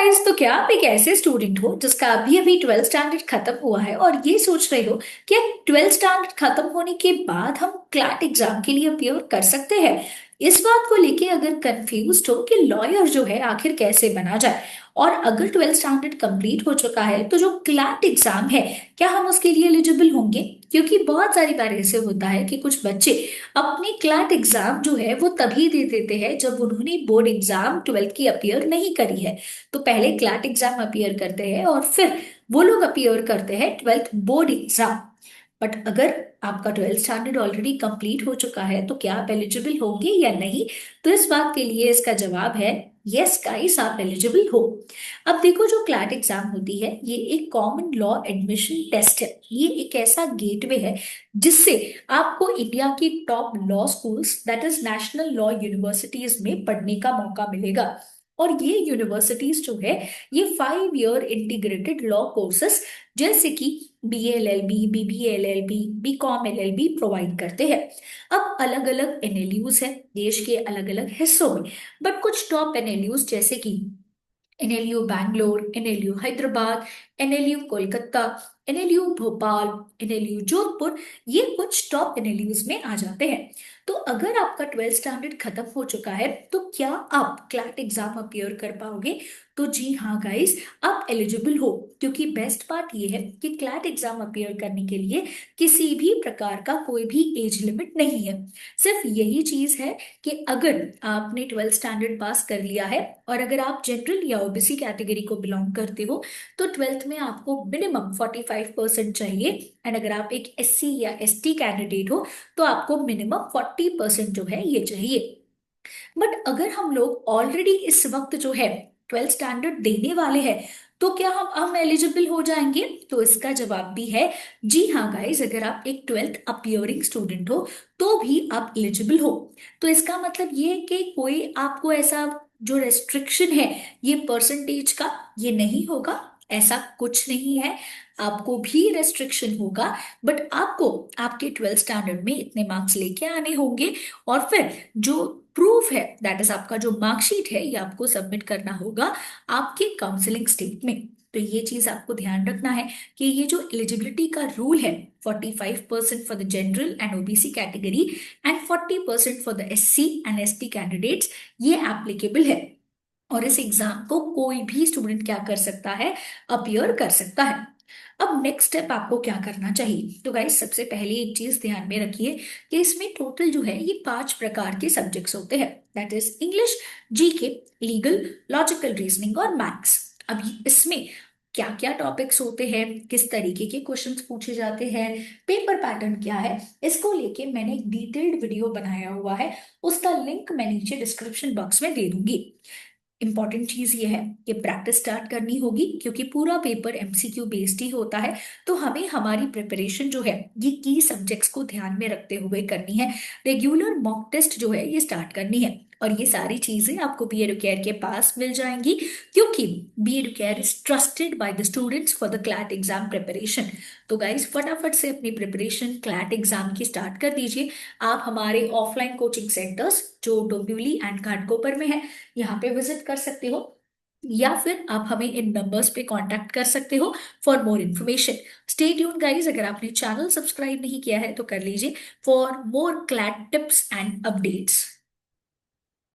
Guys, तो क्या आप एक ऐसे स्टूडेंट हो जिसका अभी अभी ट्वेल्थ स्टैंडर्ड खत्म हुआ है और ये सोच रहे हो कि ट्वेल्थ स्टैंडर्ड खत्म होने के बाद हम क्लैट एग्जाम के लिए अपियर कर सकते हैं। इस बात को लेके अगर कंफ्यूज हो कि लॉयर जो है आखिर कैसे बना जाए, और अगर ट्वेल्थ स्टैंडर्ड कंप्लीट हो चुका है तो जो क्लैट एग्जाम है क्या हम उसके लिए एलिजिबल होंगे। क्योंकि बहुत सारी बार ऐसे होता है कि कुछ बच्चे अपनी क्लैट एग्जाम जो है वो तभी दे देते हैं जब उन्होंने बोर्ड एग्जाम ट्वेल्थ की अपियर नहीं करी है। तो पहले क्लैट एग्जाम अपियर करते हैं और फिर वो लोग अपियर करते हैं ट्वेल्थ बोर्ड एग्जाम। बट अगर आपका ट्वेल्थ स्टैंडर्ड ऑलरेडी कंप्लीट हो चुका है तो क्या आप एलिजिबल होंगे या नहीं। तो इस बात के लिए इसका जवाब है यस गाइस, आप एलिजिबल हो। अब देखो, जो क्लैट एग्जाम होती है ये एक कॉमन लॉ एडमिशन टेस्ट है। ये एक ऐसा गेटवे है जिससे आपको इंडिया की top law schools that is national law universities में पढ़ने का मौका मिलेगा। और ये यूनिवर्सिटीज जो है ये 5 ईयर इंटीग्रेटेड लॉ कोर्सेस जैसे कि BA LLB, BBA LLB, BCom LLB provide करते हैं। अब अलग अलग एनएलयूज है देश के अलग अलग हिस्सों में, बट कुछ टॉप एनएलयूज जैसे कि NLU Bangalore, NLU Hyderabad, NLU Kolkata, NLU Bhopal, NLU Jodhpur, ये कुछ टॉप NLUs में आ जाते हैं। तो अगर आपका ट्वेल्थ स्टैंडर्ड खत्म हो चुका है तो क्या आप क्लैट एग्जाम अपियर कर पाओगे। तो जी हाँ गाइस, आप एलिजिबल हो। क्योंकि बेस्ट पार्ट ये है कि क्लैट एग्जाम अपियर करने के लिए किसी भी प्रकार का कोई भी एज लिमिट नहीं है। सिर्फ यही चीज है कि अगर आपने ट्वेल्थ स्टैंडर्ड पास कर लिया है और अगर आप जनरल या ओबीसी कैटेगरी को बिलोंग करते हो तो ट्वेल्थ में आपको मिनिमम 45% चाहिए। एंड अगर आप एक SC या ST कैंडिडेट हो तो आपको मिनिमम 40% जो है ये चाहिए। बट अगर हम लोग ऑलरेडी इस वक्त जो है ट्वेल्थ स्टैंडर्ड देने वाले हैं तो क्या हम एलिजिबल हो जाएंगे। तो इसका जवाब भी है जी हाँ गाइस, अगर आप एक ट्वेल्थ अपियरिंग स्टूडेंट हो तो भी आप एलिजिबल हो। तो इसका मतलब ये है कि कोई आपको ऐसा जो रेस्ट्रिक्शन है ये परसेंटेज का ये नहीं होगा, ऐसा कुछ नहीं है। आपको भी रेस्ट्रिक्शन होगा, बट आपको आपके ट्वेल्थ स्टैंडर्ड में इतने मार्क्स लेके आने होंगे और फिर जो प्रूफ है दैट इज आपका जो मार्कशीट है ये आपको सबमिट करना होगा आपके काउंसलिंग स्टेट में। तो ये चीज आपको ध्यान रखना है कि ये जो एलिजिबिलिटी का रूल है 45% for the general and OBC category and 40% for the SC and ST candidates, ये एप्लीकेबल है। और इस एग्जाम को कोई भी स्टूडेंट क्या कर सकता है, अपियर कर सकता है। अब नेक्स्ट स्टेप आपको क्या करना चाहिए। तो गाइस, सबसे पहले एक चीज ध्यान में रखिए कि इसमें टोटल जो है ये 5 प्रकार के सब्जेक्ट्स होते हैं। That is English, GK, legal, logical reasoning और मैथ्स। अब इसमें क्या क्या टॉपिक्स होते हैं, किस तरीके के क्वेश्चंस पूछे जाते हैं, पेपर पैटर्न क्या है, इसको लेके मैंने एक डिटेल्ड वीडियो बनाया हुआ है। उसका लिंक मैं नीचे डिस्क्रिप्शन बॉक्स में दे दूंगी। इंपॉर्टेंट चीज ये है कि प्रैक्टिस स्टार्ट करनी होगी क्योंकि पूरा पेपर MCQ बेस्ड ही होता है। तो हमें हमारी प्रिपरेशन जो है ये की सब्जेक्ट्स को ध्यान में रखते हुए करनी है। रेगुलर मॉक टेस्ट जो है ये स्टार्ट करनी है। और ये सारी चीजें आपको बी एडुकेयर के पास मिल जाएंगी क्योंकि B Educare is trusted by the students for the CLAT exam preparation. तो गाइज, फटाफट से अपनी प्रिपरेशन क्लैट एग्जाम की स्टार्ट कर दीजिए। आप हमारे ऑफलाइन कोचिंग सेंटर्स जो डोंबिवली एंड घाटकोपर में है यहाँ पे विजिट कर सकते हो, या फिर आप हमें इन नंबर्स पे कांटेक्ट कर सकते हो for more information. Stay tune guys, अगर आपने चैनल सब्सक्राइब नहीं किया है तो कर लीजिए for more CLAT tips and updates.